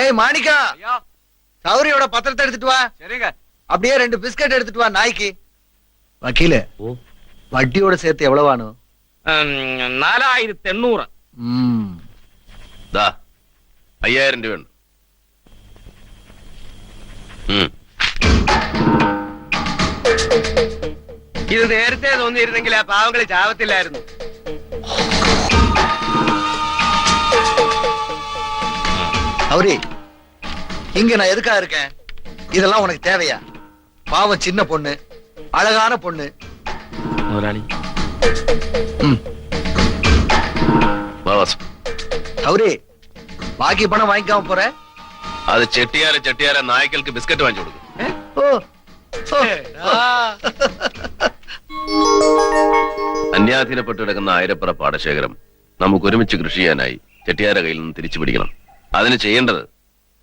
ஏய் மாணிக்கா, சௌரியோட பத்திரத்தை எடுத்துட்டு வா. சரிங்க. அப்படியே 2 பிஸ்கட் எடுத்துட்டு வா நாய்க்கு. வக்கீல, வட்டியோட சேர்த்து எவ்வளவானு? 4800. ദാ 5000 രൂപ ഉണ്ട്. ഇത് നേരത്തെ തോന്നിയിരുന്നെങ്കിൽ ആ പാവങ്ങളെ ചാവത്തില്ലായിരുന്നു. சௌரி, இங்க நான் எதுக்காக இருக்கேன்? இதெல்லாம் உனக்கு தேவையா? பாவம் சின்ன பொண்ணு, அழகான பொண்ணு. മുതലാളി, சௌரி, பாக்கி பணம் வாங்கிக்காம போற? അത് ചെട്ടിയാര നായ്ക്കൾക്ക് ബിസ്ക്കറ്റ് വാങ്ങിച്ചു കൊടുക്കും. ஓ, ஓ. അന്യാധീനപ്പെട്ട് കിടക്കുന്ന ആയിരപ്പുറ പാടശേഖരം നമുക്ക് ഒരുമിച്ച് കൃഷി ചെയ്യാനായി ചെട്ടിയാര കയ്യിൽ നിന്ന് തിരിച്ചു പിടിക്കണം. അതിന് ചെയ്യേണ്ടത്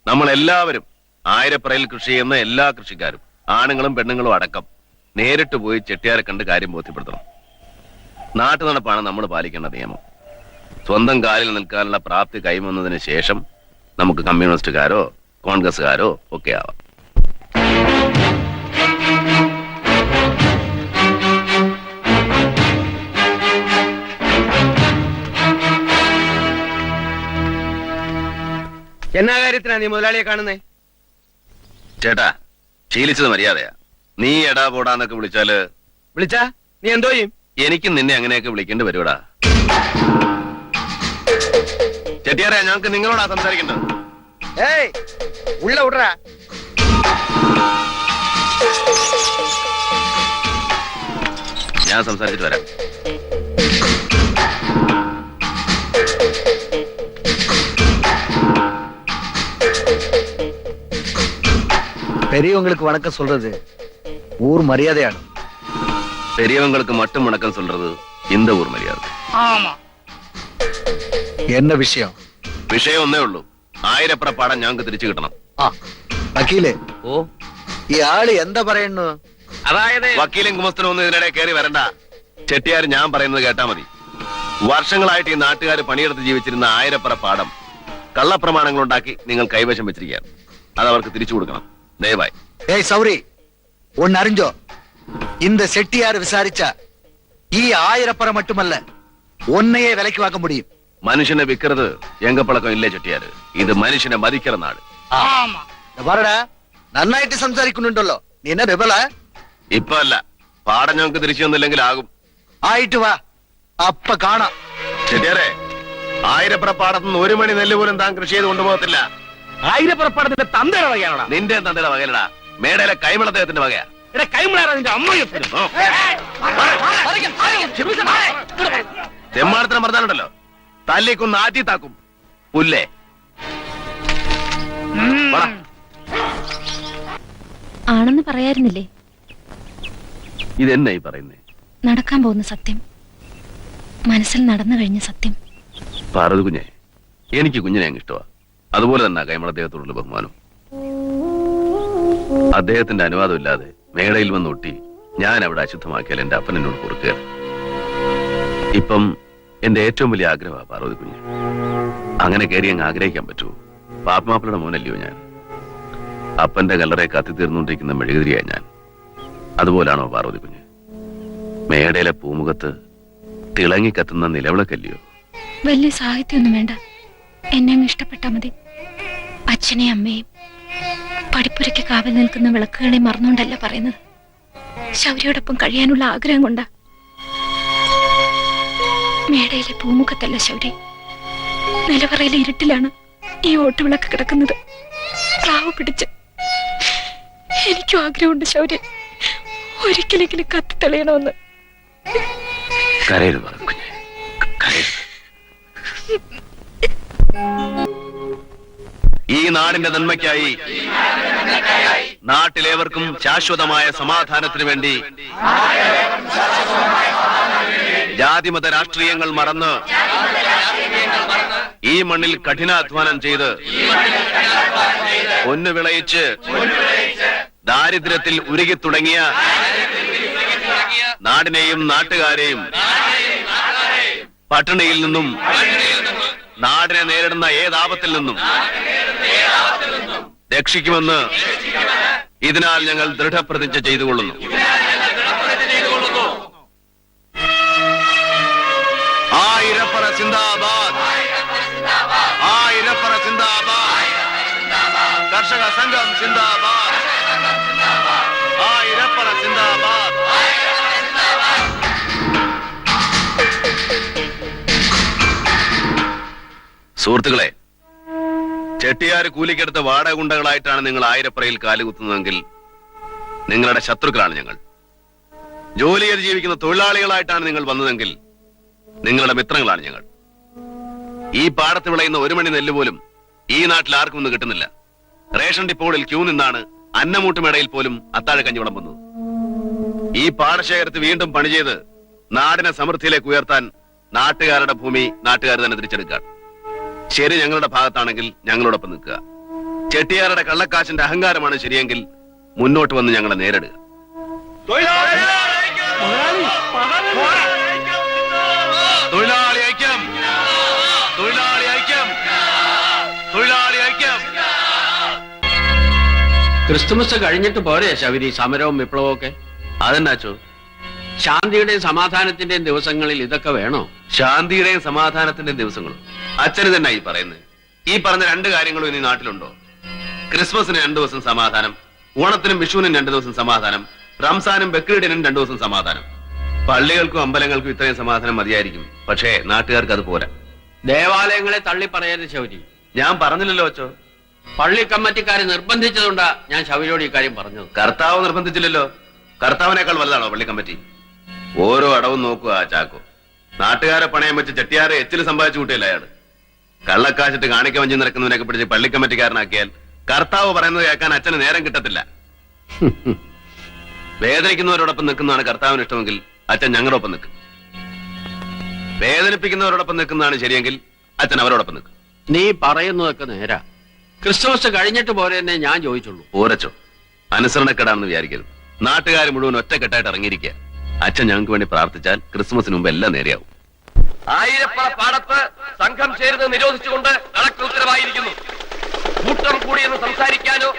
നമ്മൾ എല്ലാവരും, ആയിരപ്പുറയിൽ കൃഷി ചെയ്യുന്ന എല്ലാ കൃഷിക്കാരും, ആണുങ്ങളും പെണ്ണുങ്ങളും അടക്കം, നേരിട്ട് പോയി ചെട്ടിയാരെ കണ്ട് കാര്യം ബോധ്യപ്പെടുത്തണം. നാട്ടു നടപ്പാണ് നമ്മൾ പാലിക്കേണ്ട നിയമം. സ്വന്തം കാലിൽ നിൽക്കാനുള്ള പ്രാപ്തി കൈവന്നതിന് ശേഷം നമുക്ക് കമ്മ്യൂണിസ്റ്റുകാരോ കോൺഗ്രസ്സുകാരോ ഒക്കെ ആവാം. എന്നാ കാര്യത്തിനാ നീ മുതലാളിയെ കാണുന്നേ? ചേട്ടാ, ശീലിച്ചത് മര്യാദയാ. നീ എടാ പോടാന്നൊക്കെ വിളിച്ചാല് വിളിച്ചാ നീ എന്തോ ചെയ്യും? എനിക്കും നിന്നെ അങ്ങനെയൊക്കെ വിളിക്കേണ്ടി വരുവടാ. ചെട്ടിയാരെ, ഞങ്ങൾക്ക് നിങ്ങളോടാ സംസാരിക്കേണ്ടത്. ஏய், உள்ள விடுறா. ഞാൻ സംസാരിച്ചിട്ട് വരാം. பெரியவங்களுக்கு வணக்கம் சொல்றது ஊர் மரியாதைയാണ്. பெரியவங்களுக்கு மட்டும் வணக்கம் சொல்றது இந்த ஊர் மரியாதை. ஆமா. என்ன விஷயம்? വിഷയം ഒന്നേ ഉള്ളൂ. ആയിരപ്പുറ പാടം ഞങ്ങൾക്ക് തിരിച്ചു കിട്ടണം. ആ, വക്കീല്, ഓ, ഈ ആള് എന്താ പറയുന്നു? അതായത് വക്കീലും കുമസ്തനും ഒന്നും ഇതിനിടെ കയറി വരണ്ട. ചെട്ടിയാർ ഞാൻ പറയുന്നത് കേട്ടാ മതി. വർഷങ്ങളായിട്ട് ഈ നാട്ടുകാർ പണിയെടുത്ത് ജീവിച്ചിരുന്ന ആയിരപ്പുറ പാടം കള്ളപ്രമാണങ്ങൾ ഉണ്ടാക്കി നിങ്ങൾ കൈവശം വെച്ചിരിക്കുകയാണ്. അത് അവർക്ക് തിരിച്ചു കൊടുക്കണം, ദയവായി. ஏய் சௌரி, ஒன்னு அறிஞ்சோ, இந்த செட்டியார் விசாரிச்சா ഈ 1000 மட்டுமல்ல, ഒന്നയെ വിലക്ക് വാങ്ങ முடியும். മനുഷ്യനെ വിൽക്കരുത് എങ്കപ്പളക്കം ഇല്ലേ ചെട്ടിയാര്. ഇത് മനുഷ്യനെ മതിക്കറ നാട്. ஆமா. പറടാ, നന്നായിട്ട് സംസാരിക്കുന്നുണ്ടല്ലോ. നീ എന്നെ ബബല? ഇപ്പൊ അല്ല, പാടം ഞങ്ങൾക്ക് തിരിച്ചു തന്നില്ലെങ്കിൽ ആകും. ആയിട്ട് വാ, അപ്പ കാണാം. ചെട്ടിയാരെ, ആയിരപ്പുറ പാടത്തുനിന്ന് 1 മണി നെല്ല് പോലും താൻ കൃഷി ചെയ്ത് കൊണ്ടുപോകത്തില്ല. ആയിരപ്പുറപ്പാടത്തിന്റെ തന്തയുടെ വകയാണോടാ? നിന്റെ തന്തയുടെ വകയിലടാ, മേടയിലെ കൈമളദ്ദേഹത്തിന്റെ വകയാ. എടാ, കൈമളാറാ നിന്റെ അമ്മയെപ്പോഴും. തെമ്മാടത്തിനെ പറഞ്ഞാലുണ്ടല്ലോ, തല്ലിക്കൊന്ന് ആറ്റി താക്കും പുല്ലേ. ആണെന്ന് പറയായിരുന്നില്ലേ? ഇതെന്നായി പറയുന്നേ? നടക്കാൻ പോകുന്ന സത്യം, മനസ്സിൽ നടന്നു കഴിഞ്ഞ സത്യം. പാർവതി കുഞ്ഞെ, എനിക്ക് കുഞ്ഞിനെ അങ്ങ് ഇഷ്ടമാ. അതുപോലെ തന്നെ കൈമൾ അദ്ദേഹത്തോടുള്ള ബഹുമാനം. അദ്ദേഹത്തിന്റെ അനുവാദം ഇല്ലാതെ മേടയിൽ വന്ന് ഒട്ടി ഞാൻ അവിടെ അശുദ്ധമാക്കിയാൽ എന്റെ അപ്പൻ എന്നോട് പൊറുക്കുക. ഇപ്പം എന്റെ ഏറ്റവും വലിയ ആഗ്രഹമാണ് പാർവതി കുഞ്ഞ്. അങ്ങനെ കയറി അങ്ങ് ആഗ്രഹിക്കാൻ പറ്റുമോ? പാപ്പമാപ്പിളുടെ മോനല്ലയോ ഞാൻ? അപ്പന്റെ കല്ലറെ കത്തിത്തീർന്നുകൊണ്ടിരിക്കുന്ന മെഴുകുതിരിയായി ഞാൻ. അതുപോലാണോ പാർവതി കുഞ്ഞ്? മേടയിലെ പൂമുഖത്ത് തിളങ്ങി കത്തുന്ന നിലവിളക്കല്ലയോ? വലിയ സാഹിത്യമൊന്നും വേണ്ട, എന്നെ അങ്ങ് ഇഷ്ടപ്പെട്ടാ മതി. അച്ഛനെയും അമ്മയും പടിപ്പുരയ്ക്ക് കാവൽ നിൽക്കുന്ന വിളക്കുകളെ മറന്നുകൊണ്ടല്ല പറയുന്നത്. ശൗര്യയോടൊപ്പം കഴിയാനുള്ള ആഗ്രഹം കൊണ്ടാ. മേടയിലെ പൂമുഖത്തല്ല ശൗരി, നിലവറയിലെ ഇരുട്ടിലാണ് ഈ ഓട്ടുവിളക്ക് കിടക്കുന്നത്. പ്രാവ് പിടിച്ച് എനിക്കും ആഗ്രഹമുണ്ട് ശൗര്യ, ഒരിക്കലെങ്കിലും കത്തി തെളിയണമെന്ന്. കരയരുത് കുഞ്ഞെ, കരയരുത്. ഈ നാടിന്റെ നന്മയ്ക്കായി, നാട്ടിലേവർക്കും ശാശ്വതമായ സമാധാനത്തിനു വേണ്ടി ജാതിമത രാഷ്ട്രീയങ്ങൾ മറന്ന് ഈ മണ്ണിൽ കഠിനാധ്വാനം ചെയ്ത് പൊന്നു വിളയിച്ച് ദാരിദ്ര്യത്തിൽ ഉരുകി തുടങ്ങിയ നാടിനെയും നാട്ടുകാരെയും പട്ടിണിയിൽ നിന്നും നാടിനെ നേരിടുന്ന ഏതാപത്തിൽ നിന്നും രക്ഷിക്കുമെന്ന് ഇതിനാൽ ഞങ്ങൾ ദൃഢപ്രതിജ്ഞ ചെയ്തുകൊള്ളുന്നു. ആയിരപ്പറ സിന്ദാബാദ്, ആയിരപ്പറ സിന്ദാബാദ്, കർഷക സംഘം സിന്ദാബാദ്, ആയിരപ്പറ സിന്ദാബാദ്. സുഹൃത്തുക്കളെ, ചെട്ടിയാര് കൂലിക്കെടുത്ത വാടക ഗുണ്ടകളായിട്ടാണ് നിങ്ങൾ ആയിരപ്പറയിൽ കാലുകുത്തുന്നതെങ്കിൽ നിങ്ങളുടെ ശത്രുക്കളാണ് ഞങ്ങൾ. ജോലി ചെയ്ത് ജീവിക്കുന്ന തൊഴിലാളികളായിട്ടാണ് നിങ്ങൾ വന്നതെങ്കിൽ നിങ്ങളുടെ മിത്രങ്ങളാണ് ഞങ്ങൾ. ഈ പാടത്ത് വിളയുന്ന 1 മണി നെല്ല് പോലും ഈ നാട്ടിൽ ആർക്കും ഒന്നും കിട്ടുന്നില്ല. റേഷൻ ഡിപ്പോകളിൽ ക്യൂ നിന്നാണ് അന്നമൂട്ടുമേടയിൽ പോലും അത്താഴ കഞ്ഞി വിളമ്പുന്നത്. ഈ പാടശേഖരത്ത് വീണ്ടും പണി ചെയ്ത് നാടിനെ സമൃദ്ധിയിലേക്ക് ഉയർത്താൻ നാട്ടുകാരുടെ ഭൂമി നാട്ടുകാർ തന്നെ തിരിച്ചെടുക്കുക. ശരി ഞങ്ങളുടെ ഭാഗത്താണെങ്കിൽ ഞങ്ങളോടൊപ്പം നിൽക്കുക. ചെട്ടിയാരുടെ കള്ളക്കാശിന്റെ അഹങ്കാരമാണ് ശരിയെങ്കിൽ മുന്നോട്ട് വന്ന് ഞങ്ങളെ നേരിടുക. തൊഴിലാളി ഐക്യം, തൊഴിലാളി ഐക്യം, തൊഴിലാളി ഐക്യം. ക്രിസ്തുമസ് കഴിഞ്ഞിട്ട് പോരെ ശബരി സമരവും വിപ്ലവവും ഒക്കെ? അതെന്നാച്ചോ? ശാന്തിയുടെയും സമാധാനത്തിന്റെയും ദിവസങ്ങളിൽ ഇതൊക്കെ വേണോ? ശാന്തിയുടെയും സമാധാനത്തിന്റെയും ദിവസങ്ങളും അച്ഛന് തന്നെ ഈ പറയുന്നത്. ഈ പറഞ്ഞ 2 കാര്യങ്ങളും ഇനി നാട്ടിലുണ്ടോ? ക്രിസ്മസിന് 2 ദിവസം സമാധാനം, ഓണത്തിനും വിഷുവിനും 2 ദിവസം സമാധാനം, റംസാനും ബക്രീഡിനും 2 ദിവസം സമാധാനം. പള്ളികൾക്കും അമ്പലങ്ങൾക്കും ഇത്രയും സമാധാനം മതിയായിരിക്കും. പക്ഷേ നാട്ടുകാർക്ക് അത് പോരാ. ദേവാലയങ്ങളെ തള്ളി പറയരുത് ശൗരി. ഞാൻ പറഞ്ഞില്ലല്ലോ അച്ചോ. പള്ളി കമ്മിറ്റിക്കാരെ നിർബന്ധിച്ചതുകൊണ്ടാ ഞാൻ ശൗരിയോട് ഈ കാര്യം പറഞ്ഞത്. കർത്താവ് നിർബന്ധിച്ചില്ലല്ലോ. കർത്താവിനേക്കാൾ വലുതാണോ പള്ളി കമ്മിറ്റി? ഓരോ അടവും നോക്കുക ആ ചാക്കോ. നാട്ടുകാരെ പണയം വെച്ച് ചെട്ടിയാരെ എച്ചിൽ സമ്പാദിച്ചു കൂട്ടിയല്ല അയാള്. കള്ളക്കാശിട്ട് കാണിക്ക വഞ്ചി നിറക്കുന്നവനൊക്കെ പിടിച്ച് പള്ളി കമ്മിറ്റിക്കാരനാക്കിയാൽ കർത്താവ് പറയുന്നത് കേൾക്കാൻ അച്ഛന് നേരം കിട്ടത്തില്ല. വേദനിക്കുന്നവരോടൊപ്പം നിൽക്കുന്നതാണ് കർത്താവിന് ഇഷ്ടമെങ്കിൽ അച്ഛൻ ഞങ്ങളോടൊപ്പം നിൽക്കും. വേദനിപ്പിക്കുന്നവരോടൊപ്പം നിൽക്കുന്നതാണ് ശരിയെങ്കിൽ അച്ഛൻ അവരോടൊപ്പം നിൽക്കും. നീ പറയുന്നതൊക്കെ നേരാ. ക്രിസ്തുമസ് കഴിഞ്ഞിട്ട് പോരെ തന്നെ ഞാൻ ചോദിച്ചുള്ളൂ. ഓരച്ചോ, അനുസരണക്കേടാണെന്ന് വിചാരിക്കരുത്. നാട്ടുകാർ മുഴുവൻ ഒറ്റക്കെട്ടായിട്ട് ഇറങ്ങിയിരിക്കുക. അച്ഛൻ ഞങ്ങൾക്ക് വേണ്ടി പ്രാർത്ഥിച്ചാൽ ക്രിസ്മസിന് മുമ്പ് എല്ലാം നേരെയാവും. ആയിരപ്പറ പാടത്ത് സംഘം ചേരുന്നത് നിരോധിച്ചുകൊണ്ട് കളക്ടർ ഉത്തരവായിരിക്കുന്നു. കൂട്ടം കൂടിയെന്ന് സംസാരിക്കാനോ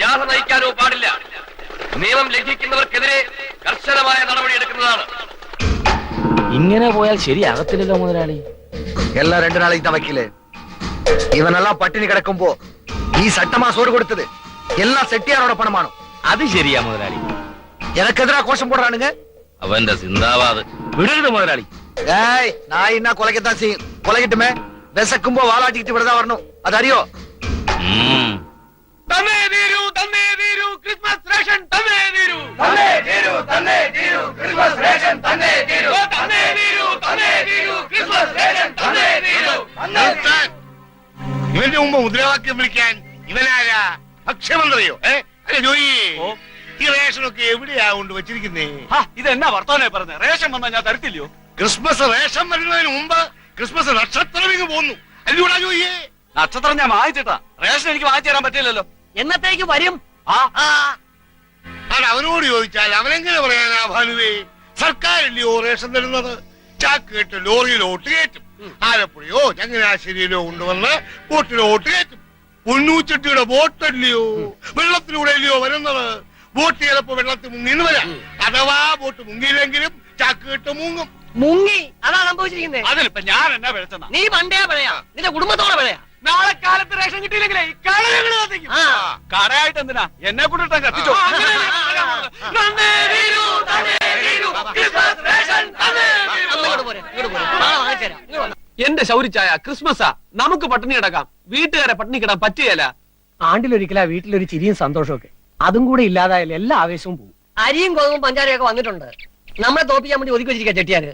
ജാഥ നയിക്കാനോ പാടില്ല. നിയമം ലംഘിക്കുന്നവർക്കെതിരെ കർശനമായ നടപടിയെടുക്കുന്നതാണ്. ഇങ്ങനെ പോയാൽ ശരിയാകത്തില്ലല്ലോ മുതലാളി. எல்லாம் 2 நாளைக்கு தான் வைக்கல. இவனெல்லாம் பட்டினி கிடக்கும்போ ഈ சட்டமா சோறு கொடுத்தது எல்லாம் செட்டியாரோட பணமானோ? അത് ശരിയാ മുതലാളി. எனக்கெதிரா கோஷம் போடுறானுங்க. അവന്റെ സിന്ദാബാദ് വിടരുത് മുതലാളി. ஏய் நான் என்ன கொலைக்கத்தான் செய்யும். கொலைக்கிட்டுமே விசக்கும்போ வாலாட்டிக்கிட்டு விடதான் வரணும். அது அறியோ? ക്രിസ്മസ് റേഷൻ തന്നെ തീരൂ. ഇവന്റെ മുമ്പ് മുദ്രാവാക്യം വിളിക്കാൻ ഇവനാരാ? ഭക്ഷ്യമന്ത്രിയോ? ഈ റേഷനൊക്കെ എവിടെയാ കൊണ്ട് വെച്ചിരിക്കുന്നേ? ഇതെന്നാ വർത്തമാനേ പറഞ്ഞ? റേഷൻ വന്നാൽ ഞാൻ തരത്തില്ലയോ? ക്രിസ്മസ് റേഷൻ വരുന്നതിന് മുമ്പ് ക്രിസ്മസ് നക്ഷത്രം ഇങ്ങ് പോന്നു. അല്ലൂടാ ജോയിയെ? നക്ഷത്രം ഞാൻ വാങ്ങിച്ചിട്ടാ. റേഷൻ എനിക്ക് വാങ്ങിച്ചു തരാൻ പറ്റില്ലല്ലോ. എന്നത്തേക്ക് വരും? അത് അവനോട് ചോദിച്ചാൽ അവനെങ്ങനെ പറയാനാ ഭാനുവേ? സർക്കാരല്ലയോ റേഷൻ തരുന്നത്? ചാക്ക് കെട്ട് ലോറിയിലോട്ട് കയറ്റും. ആലപ്പുഴയോ ചങ്ങനാശ്ശേരിയിലോ കൊണ്ടുവന്ന് ബോട്ടിലോട്ട് കയറ്റും. പൊന്നൂച്ചട്ടിയുടെ ബോട്ടല്ലയോ, വെള്ളത്തിലൂടെ അല്ലയോ വരുന്നത്. ബോട്ട് ചിലപ്പോ വെള്ളത്തിൽ മുങ്ങിന്ന് വരാം. അഥവാ ബോട്ട് മുങ്ങിയില്ലെങ്കിലും ചാക്ക് കെട്ട് മുങ്ങും. മുങ്ങി അതാ സംഭവിച്ചിരിക്കുന്നത്. അതിലിപ്പോ ഞാൻ എന്നാ പിഴച്ചെന്നാ? നീ പണ്ടേ പറയാ, നിന്റെ കുടുംബത്തോടെ പറയാ. നാളെ കാലത്ത് റേഷൻ കിട്ടിയില്ലെങ്കിലേ ഈ കട ഞങ്ങൾ കത്തിക്കും. കടയായിട്ട് എന്തിനാ എന്നെ കൂട്ടിട്ടാ കത്തിച്ചോ? എന്റെ ശൗരിച്ചായ ക്രിസ്മസാ, നമുക്ക് പട്ടിണി കിടക്കാം. വീട്ടുകാരെ പട്ടിണി കിടാൻ പറ്റുകയല്ല. ആണ്ടിലൊരിക്കലാ വീട്ടിലൊരു ചിരിയും സന്തോഷവും ഒക്കെ. അതും കൂടെ ഇല്ലാതായാലും എല്ലാ ആവേശവും പോകും. അരിയും ഗോതമ്പും പഞ്ചാരയൊക്കെ വന്നിട്ടുണ്ട്. നമ്മളെ തോപ്പിക്കാൻ വേണ്ടി ഒതുക്കി വെച്ചിരിക്കുക ചെട്ടിയാര്.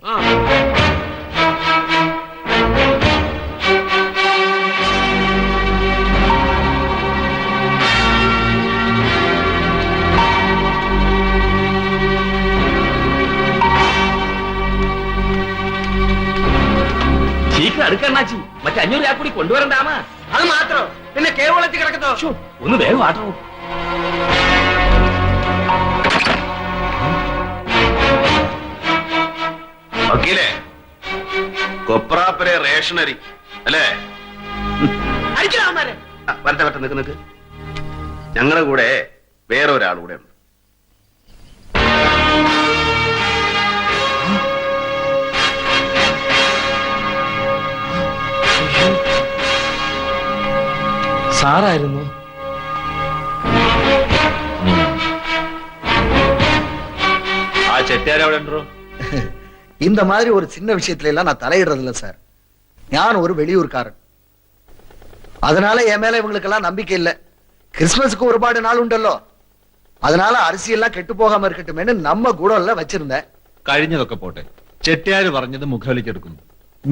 ശീഘ്രം അടുക്കണ്ണാച്ചി, മറ്റേ 500 രൂപ കൂടി കൊണ്ടുവരണ്ടാമ. അത് മാത്രം പിന്നെ കേവളത്തിൽ കിടക്കത്തോ? ഒന്ന് വേഗം ആട്ടോ. വക്കീലേ, കൊപ്രാപ്പരെ റേഷനരി അല്ലേ? അടിക്കലാമാരെ വരട്ടെ വരട്ടെ, നിക്ക് നിക്ക്. ഞങ്ങളുടെ കൂടെ വേറെ ഒരാൾ കൂടെ ഉണ്ട്. സാറായിരുന്നു. ആ ചെട്ടിയാർ അവിടെ ഉണ്ടോ? இந்த மாதிரி ஒரு சின்ன விஷயத்துல எல்லாம் நான் தலையிடுறது இல்ல சார். நான் ஒரு வெளியூர்காரன். அதனால என் மேல இவங்களுக்கெல்லாம் நம்பிக்கை இல்ல. கிறிஸ்துமஸுக்கு ஒருபாடு நாள் உண்டല്ലോ. அதனால அரிசி எல்லாம் கெட்டு போகாம இருக்கட்டுமேன்னு நம்ம குடோன்ல வச்சிருந்தேன். കഴിഞ്ഞതൊക്കെ പോട്ടെ. ചെട്ടിയാര് പറഞ്ഞത് മുഖവിലേക്കെടുക്കുന്നു.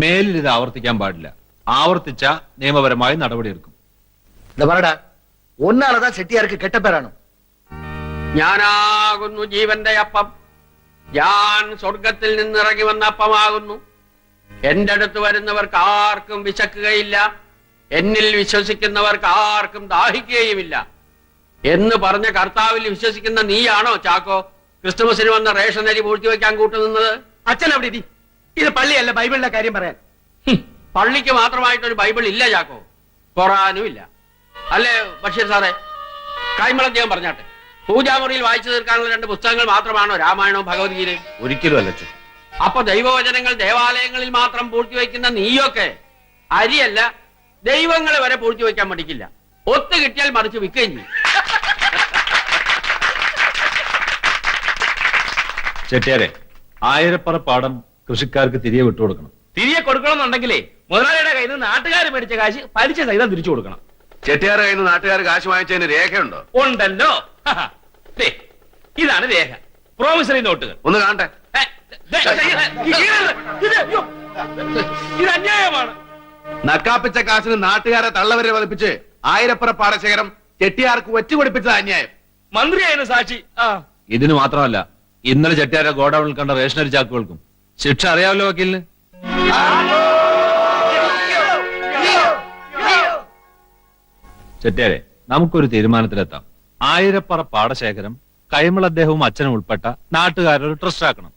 മേലിൽ ഇത് ആവർത്തിക്കാൻ പാടില്ല. ആവർത്തിച്ച നിയമപരമായി നടപടിയെടുക്കും. இந்த வரடா ஒன்னாலதான் செட்டியாருக்கு கெட்ட பேரானோ. ഞാനാകുന്നു ജീവന്റെ അപ്പം. ഞാൻ സ്വർഗത്തിൽ നിന്നിറങ്ങി വന്ന അപ്പമാകുന്നു. എന്റെ അടുത്ത് വരുന്നവർക്ക് ആർക്കും വിശക്കുകയില്ല, എന്നിൽ വിശ്വസിക്കുന്നവർക്ക് ആർക്കും ദാഹിക്കുകയുമില്ല എന്ന് പറഞ്ഞ കർത്താവിൽ വിശ്വസിക്കുന്ന നീയാണോ ചാക്കോ ക്രിസ്തുമസിന് വന്ന റേഷൻ അരി പൂഴ്ത്തിവെക്കാൻ കൂട്ടുനിന്നത്? അച്ഛൻ അവിടെ ഇരി. ഇത് പള്ളിയല്ല, ബൈബിളിലെ കാര്യം പറയാൻ. പള്ളിക്ക് മാത്രമായിട്ടൊരു ബൈബിൾ ഇല്ല ചാക്കോ, ഖുർആനും ഇല്ല. അല്ലേ ബഷീർ സാറേ? കൈമളദ്ദേഹം പറഞ്ഞാട്ടെ, പൂജാമുറിയിൽ വായിച്ചു തീർക്കാനുള്ള 2 പുസ്തകങ്ങൾ മാത്രമാണോ രാമായണവും ഭഗവത്ഗീതയും? ഒരിക്കലും അല്ല അച്ഛൻ. അപ്പൊ ദൈവവചനങ്ങൾ ദേവാലയങ്ങളിൽ മാത്രം പൂഴ്ത്തിവെക്കുന്ന നീയൊക്കെ അരിയല്ല, ദൈവങ്ങളെ വരെ പൂഴ്ത്തിവെക്കാൻ പഠിക്കില്ല. ഒത്തു കിട്ടിയാൽ മറിച്ച് വിൽക്കുകയും ചെയ്യും. ചെട്ടിയാരെ, ആയിരപ്പറ പാടം കൃഷിക്കാർക്ക് തിരികെ വിട്ടുകൊടുക്കണം. തിരികെ കൊടുക്കണമെന്നുണ്ടെങ്കിലേ മുതലാളിയുടെ കയ്യിൽ നിന്ന് നാട്ടുകാർ മേടിച്ച കാശ് പലിശ സഹിതം തിരിച്ചു കൊടുക്കണം. ചെട്ടിയാരുടെ കയ്യിൽ നിന്ന് നാട്ടുകാർ കാശ് വാങ്ങിച്ചതിന് രേഖയുണ്ടോ? ഉണ്ടല്ലോ. ദേ, ഇതാണ് രേഖ. പ്രോമിസറി നോട്ടുകൾ. ഒന്ന് കാണട്ടെ. ഇത് അന്യായമാണ്. നക്കാപ്പിച്ച കാശിന് നാട്ടുകാരെ തള്ളവരെ വലിപ്പിച്ച് ആയിരപ്പുറ പാടശേഖരം ചെട്ടിയാർക്ക് ഒറ്റുകൊടുപ്പിച്ചത് അന്യായം. മന്ത്രിയായിരുന്നു സാക്ഷി. ഇതിന് മാത്രമല്ല, ഇന്നലെ ചെട്ടിയാരെ ഗോഡൌണിൽ കണ്ട റേഷനറി ചാക്കുകൾക്കും ശിക്ഷ അറിയാമല്ലോ വക്കീലിന്. ചെട്ടിയാരെ, നമുക്കൊരു തീരുമാനത്തിലെത്താം. ആയിരപ്പറ പാടശേഖരം കൈമൾ അദ്ദേഹവും അച്ഛനും ഉൾപ്പെട്ട നാട്ടുകാരൊരു ട്രസ്റ്റ് ആക്കണം.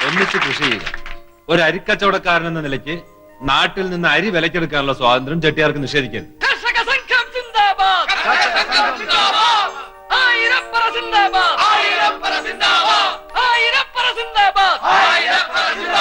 ഒന്നിച്ച് കൃഷി ചെയ്യുക. ഒരു അരിക്കച്ചവടക്കാരൻ എന്ന നിലയ്ക്ക് നാട്ടിൽ നിന്ന് അരി വിലക്കെടുക്കാനുള്ള സ്വാതന്ത്ര്യം ചെട്ടിയാർക്ക് നിഷേധിക്കരുത്.